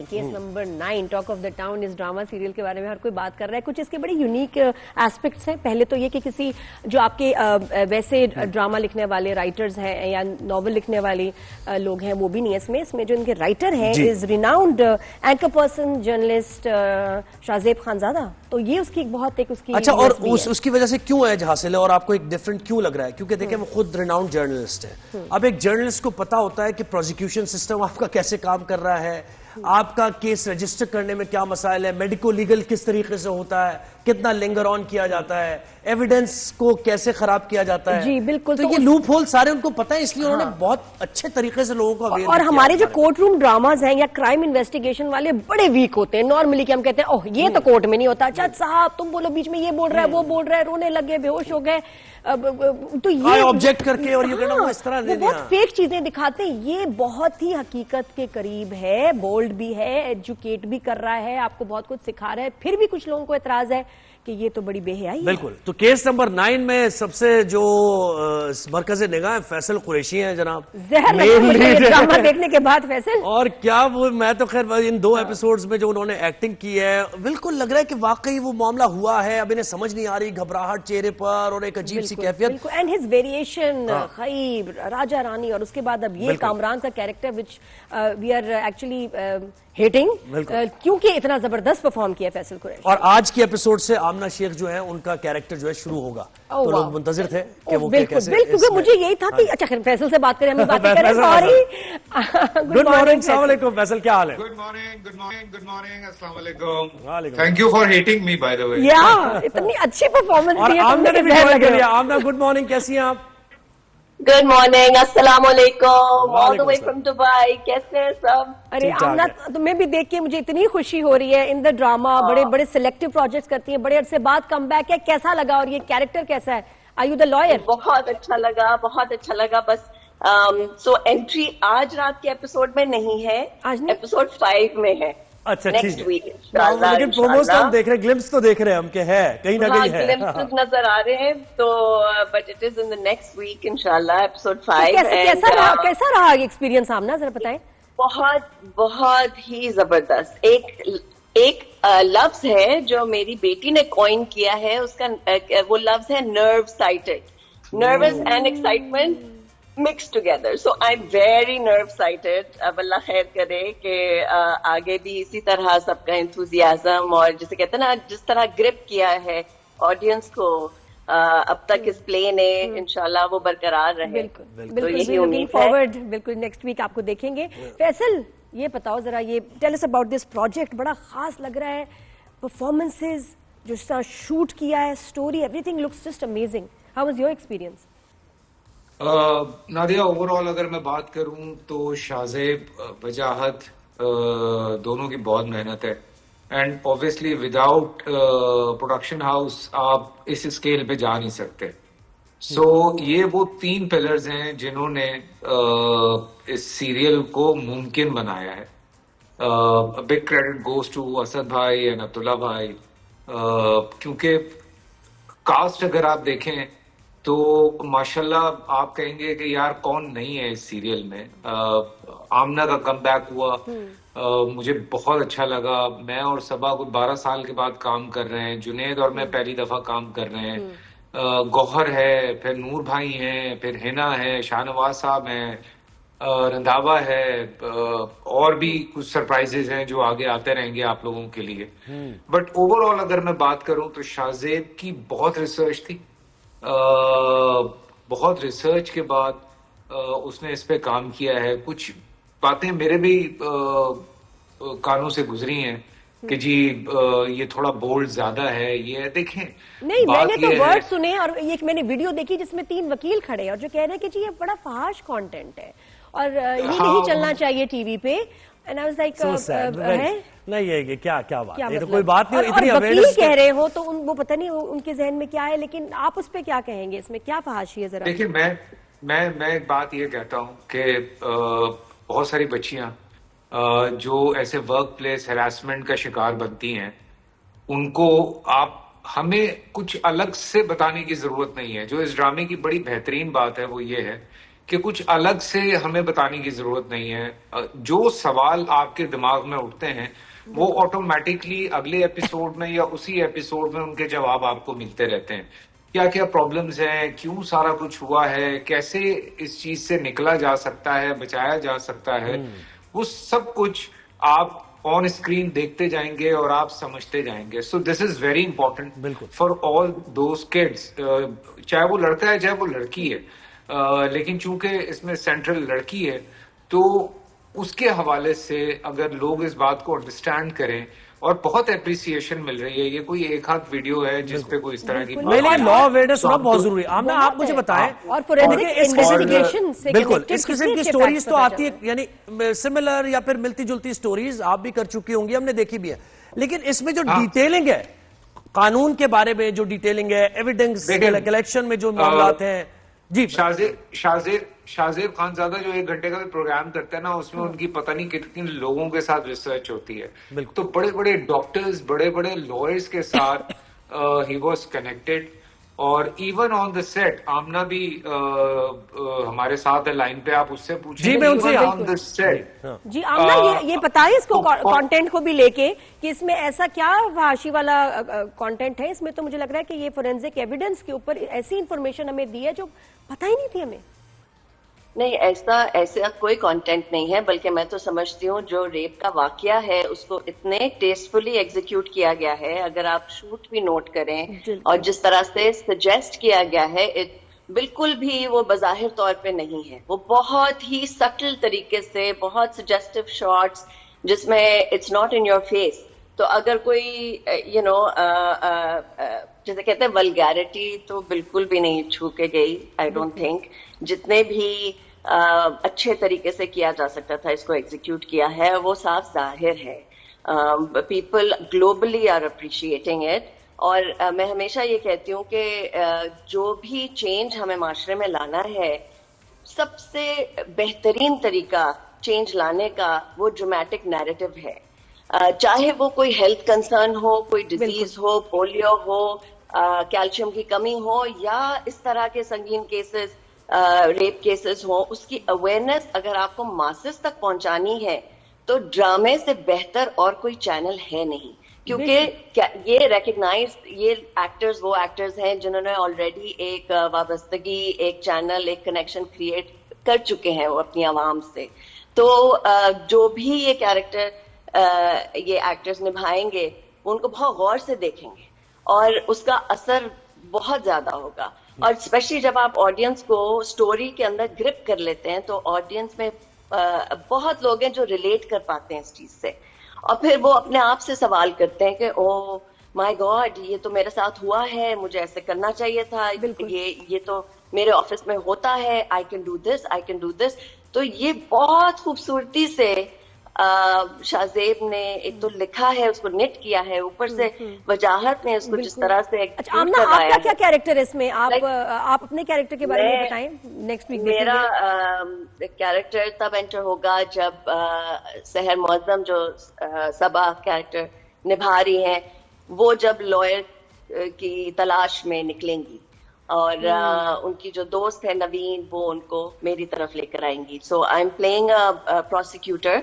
Case number 9 talk of the town. اس drama serial کے بارے میں ہر کوئی بات کر رہا ہے. کچھ اس کے بڑے یونیک ایسپیکٹس ہیں. پہلے تو یہ کہ کسی جو آپ کے ویسے ڈراما لکھنے والے رائٹرز ہیں یا ناول لکھنے والے لوگ ہیں وہ بھی نہیں ہے اس میں جو ان کے رائٹر ہیں is renowned anchor person journalist Shahzeb Khanzada. تو یہ اس کی بہت ایک اس کی اچھا. اور اس کی وجہ سے کیوں ایج حاصل ہے اور آپ کو ایک ڈفرنٹ کیوں لگ رہا ہے؟ کیونکہ دیکھیں وہ خود ریناؤنڈ جرنلسٹ ہے. اب ایک جرنلسٹ کو پتا ہوتا ہے کہ پروزیکیوشن سسٹم آپ کا کیسے کام کر رہا ہے, آپ کا کیس رجسٹر کرنے میں کیا مسائل ہے, میڈیکو لیگل کس طریقے سے ہوتا ہے, کتنا لنگر آن کیا جاتا ہے, ایویڈنس کو کیسے خراب کیا جاتا ہے. جی بالکل. تو یہ لوپ ہول سارے ان کو پتہ ہے, اس لیے انہوں نے بہت اچھے طریقے سے لوگوں کو اویئر کیا. اور ہمارے جو کورٹ روم ڈراماز ہیں یا کرائم انویسٹیگیشن والے بڑے ویک ہوتے ہیں نارملی, کہ ہم کہتے ہیں اوہ یہ تو کورٹ میں نہیں ہوتا, جج صاحب تم بولو بیچ میں یہ بول رہا ہے وہ بول رہا ہے, رونے لگے بے ہوش ہو گئے. تو یہ آبجیکٹ کر کے اور یہ کہنا وہ اس طرح وہ بہت فیک چیزیں دکھاتے ہیں. یہ بہت ہی حقیقت کے قریب ہے, بولڈ بھی ہے, ایجوکیٹ بھی کر رہا ہے, آپ کو بہت کچھ سکھا رہا ہے. پھر بھی کچھ لوگوں کو اعتراض ہے کہ یہ تو بڑی بے حیائی ہے. بالکل. تو کیس نمبر 9 میں سب سے جو مرکز نگاہ فیصل قریشی ہیں جناب, ڈرامہ دیکھنے کے بعد فیصل. اور کیا وہ, میں تو خیر ان 2 ایپیسوڈز میں جو انہوں نے ایکٹنگ کی ہے بالکل لگ رہا ہے کہ واقعی وہ معاملہ ہوا ہے. اب انہیں سمجھ نہیں آ رہی, گھبراہٹ چہرے پر اور ایک عجیب سی کیفیت. اینڈ ہز ویریشن خیب راجا رانی, اور اس کے بعد اب یہ کامران کا character which we are actually hating, کیونکہ اتنا زبردست پرفارم کیا فیصل قریشی. اور آج کی ایپیسوڈ سے آمنہ شیخ جو ہے ان کا کیریکٹر جو ہے شروع ہوگا, تو لوگ منتظر تھے کہ وہ کیسے. بالکل مجھے یہی تھا کہ اچھا فیصل سے بات کریں, ہم بات کریں. سوری. Good morning. السلام علیکم فیصل, کیا حال ہے؟ Good morning. السلام علیکم. Thank you for having me by the way. یا اتنی اچھی پرفارمنس دی ہے. اور آمنہ نے بھی جوائن کر لیا. آمنہ گڈ مارننگ, کیسی ہیں آپ؟ گڈ مارننگ, السلام علیکم, آل دی وے فرام دبئی. کیسے ہیں سب؟ ارے آمنہ تمہیں بھی دیکھ کے مجھے اتنی خوشی ہو رہی ہے. ان دا ڈراما بڑے بڑے سلیکٹو پروجیکٹس کرتی ہیں, بڑے عرصے بعد کم بیک ہے. کیسا لگا اور یہ کیریکٹر کیسا ہے؟ Are you the liar? بہت اچھا لگا, بہت اچھا لگا. بس سو انٹری آج رات کے ایپیسوڈ میں نہیں ہے, ایپیسوڈ 5 میں ہے. اچھا نیکسٹ ویک لیکن پروموز ہم دیکھ رہے ہیں, گلمپس تو دیکھ رہے ہیں ہم کہ ہے کہیں نہ کہیں ہے, گلمپس نظر آ رہے ہیں. تو but it is in the next week انشاءاللہ ایپیسوڈ 5. کیسا رہا ایکسپیرینس آمنہ, ذرا بتائیں. بہت ہی زبردست. ایک لفظ ہے جو میری بیٹی نے کوئن کیا ہے, اس کا وہ لفظ ہے nervcited. Nervous and excitement mixed together. So I'm very nerve sighted. اب اللہ خیر کرے کہ آگے بھی اسی طرح سب کا انتھوزیازم اور جسے کہتے ہیں نا جس طرح گرپ کیا ہے آڈینس کو اب تک اس پلے نے, انشاءاللہ وہ برقرار رہے. بالکل یہی امید ہے. بالکل نیکسٹ ویک آپ کو دیکھیں گے. فیصل یہ بتاؤ ذرا, یہ tell us about this project. بڑا خاص لگ رہا ہے, پرفارمنسز جو اس طرح شوٹ کیا ہے, story, every thing looks just amazing. How was your experience? Nadia over all اگر میں بات کروں تو شاہزیب وجاہت دونوں کی بہت محنت ہے. And obviously without production house آپ اس اسکیل پہ جا نہیں سکتے. سو یہ وہ 3 پلرز ہیں جنہوں نے اس سیریل کو ممکن بنایا ہے. Big credit goes to Asad بھائی اینڈ عبداللہ بھائی, کیونکہ کاسٹ اگر آپ دیکھیں تو ماشاءاللہ آپ کہیں گے کہ یار کون نہیں ہے اس سیریل میں. آمنہ کا کم بیک ہوا, مجھے بہت اچھا لگا. میں اور صبا کچھ 12 سال کے بعد کام کر رہے ہیں. جنید اور میں پہلی دفعہ کام کر رہے ہیں. گوہر ہے, پھر نور بھائی ہیں, پھر ہینا ہے, شاہ نواز صاحب ہیں, رندھاوا ہے, اور بھی کچھ سرپرائزز ہیں جو آگے آتے رہیں گے آپ لوگوں کے لیے. بٹ اوور آل اگر میں بات کروں تو شاہزیب کی بہت ریسرچ تھی. بہت ریسرچ کے بعد اس نے اس پہ کام کیا ہے. کچھ باتیں میرے بھی کانوں سے گزری ہیں کہ جی یہ تھوڑا بولڈ زیادہ ہے. یہ دیکھیں نہیں, میں نے تو ورڈ سنے اور ایک میں نے ویڈیو دیکھی جس میں 3 وکیل کھڑے ہیں اور جو کہہ رہے ہیں کہ جی یہ بڑا فحش کانٹینٹ ہے اور یہ نہیں چلنا چاہیے ٹی وی پہ. اینڈ آئی واز لائک نہیں یہ کیا بات, یہ تو کوئی بات نہیں. اتنی اویئرنیس کہہ رہے ہو تو وہ پتہ نہیں ان کے ذہن میں کیا ہے, لیکن آپ اس پہ کیا کہیں گے, اس میں کیا فحاشی ہے ذرا؟ دیکھیں میں ایک بات یہ کہتا ہوں کہ بہت ساری بچیاں جو ایسے ورک پلیس ہراسمنٹ کا شکار بنتی ہیں, ان کو ہمیں کچھ الگ سے بتانے کی ضرورت نہیں ہے. جو اس ڈرامے کی بڑی بہترین بات ہے وہ یہ ہے کہ کچھ الگ سے ہمیں بتانے کی ضرورت نہیں ہے. جو سوال آپ کے دماغ میں اٹھتے ہیں وہ آٹومیٹکلی اگلے ایپیسوڈ میں یا اسی ایپیسوڈ میں ان کے جواب آپ کو ملتے رہتے ہیں. کیا کیا پرابلمز ہیں, کیوں سارا کچھ ہوا ہے, کیسے اس چیز سے نکلا جا سکتا ہے, بچایا جا سکتا ہے, وہ سب کچھ آپ آن اسکرین دیکھتے جائیں گے اور آپ سمجھتے جائیں گے. So this is very important for all those kids, چاہے وہ لڑکا ہے چاہے وہ لڑکی ہے. لیکن چونکہ اس میں سینٹرل لڑکی ہے تو اس کے حوالے سے اگر لوگ اس بات کو انڈرسٹینڈ کریں, اور بہت اپریسیشن مل رہی ہے, یہ کوئی ایک ہاتھ ویڈیو ہے جس پہ کوئی اس طرح کی لا اویئرنیس ہونا بہت ضروری ہے. آمنہ آپ مجھے بتائیں, اور فورینسک انویسٹیگیشن سے بالکل اس قسم کی سٹوریز تو آتی ہے, یعنی سملر یا پھر ملتی جلتی سٹوریز آپ بھی کر چکی ہوں گی, ہم نے دیکھی بھی ہے, لیکن اس میں جو ڈیٹیلنگ ہے قانون کے بارے میں, جو ڈیٹیلنگ ہے ایویڈنس کلیکشن میں جو معاملات ہیں. جی شاہزیب خانزادہ جو 1 گھنٹے کا بھی پروگرام کرتا ہے نا, اس میں ان کی پتہ نہیں کتنے لوگوں کے ساتھ ریسرچ ہوتی ہے. تو بڑے بڑے ڈاکٹرز, بڑے بڑے لائرز کے ساتھ ہی واز کنیکٹڈ. اور even on the set Amna بھی ہمارے ساتھ ہے لائن پہ, آپ اس سے پوچھیں. جی میں ان سے آن دا سیٹ. جی آمنہ یہ بتائیں اس کو کانٹینٹ کو بھی لے کے کہ اس میں ایسا کیا فحاشی والا کانٹینٹ ہے. اس میں تو مجھے لگ رہا ہے کہ یہ فورینسک ایویڈنس کے اوپر ایسی انفارمیشن ہمیں دی ہے جو پتہ ہی نہیں تھی ہمیں. نہیں, ایسا کوئی کانٹینٹ نہیں ہے, بلکہ میں تو سمجھتی ہوں جو ریپ کا واقعہ ہے اس کو اتنے ٹیسٹفلی ایگزیکیوٹ کیا گیا ہے. اگر آپ شوٹ بھی نوٹ کریں اور جس طرح سے سجیسٹ کیا گیا ہے, بالکل بھی وہ بظاہر طور پہ نہیں ہے. وہ بہت ہی سٹل طریقے سے, بہت سجیسٹو شارٹس جس میں it's not in your face. تو اگر کوئی جیسے کہتے ہیں ولگیرٹی تو بالکل بھی نہیں چھو کے گئی. آئی ڈونٹ تھنک جتنے بھی اچھے طریقے سے کیا جا سکتا تھا اس کو ایگزیکیوٹ کیا ہے, وہ صاف ظاہر ہے. People globally are appreciating it. اور میں ہمیشہ یہ کہتی ہوں کہ جو بھی چینج ہمیں معاشرے میں لانا ہے, سب سے بہترین طریقہ چینج لانے کا وہ ڈرامیٹک نیریٹو ہے. چاہے وہ کوئی ہیلتھ کنسرن ہو, کوئی ڈیزیز ہو, پولیو ہو, کیلشیم کی کمی ہو, یا اس طرح کے سنگین کیسز, ریپ کیسز ہوں, اس کی اویئرنیس اگر آپ کو ماسز تک پہنچانی ہے تو ڈرامے سے بہتر اور کوئی چینل ہے نہیں. کیونکہ یہ ریکگنائز, یہ ایکٹرز وہ ایکٹرز ہیں جنہوں نے آلریڈی ایک وابستگی, ایک چینل, ایک کنیکشن کریٹ کر چکے ہیں وہ اپنی عوام سے. تو جو بھی یہ کیریکٹر یہ ایکٹرز نبھائیں گے ان کو بہت غور سے دیکھیں گے اور اس کا اثر بہت زیادہ ہوگا. اور اسپیشلی جب آپ آڈینس کو سٹوری کے اندر گرپ کر لیتے ہیں تو آڈینس میں بہت لوگ ہیں جو ریلیٹ کر پاتے ہیں اس چیز سے, اور پھر وہ اپنے آپ سے سوال کرتے ہیں کہ او مائی گاڈ, یہ تو میرے ساتھ ہوا ہے, مجھے ایسے کرنا چاہیے تھا, یہ تو میرے آفس میں ہوتا ہے, I can do this, I can do this. تو یہ بہت خوبصورتی سے شاہزیب نے ایک تو لکھا ہے, اس کو نیٹ کیا ہے, اوپر سے وجاہت نے اس کو جس طرح سے. آمنہ آپ کا کیا کیریکٹر ہے اس میں, آپ اپنے کیریکٹر کے بارے میں بتائیں. نیکسٹ ویک میرا کیریکٹر تب انٹر ہوگا جب سحر معظم جو صبا کیریکٹر نبھا رہی ہیں, وہ جب لائر کی تلاش میں نکلیں گی اور ان کی جو دوست ہے نوین, وہ ان کو میری طرف لے کر آئیں گی. So I am playing a prosecutor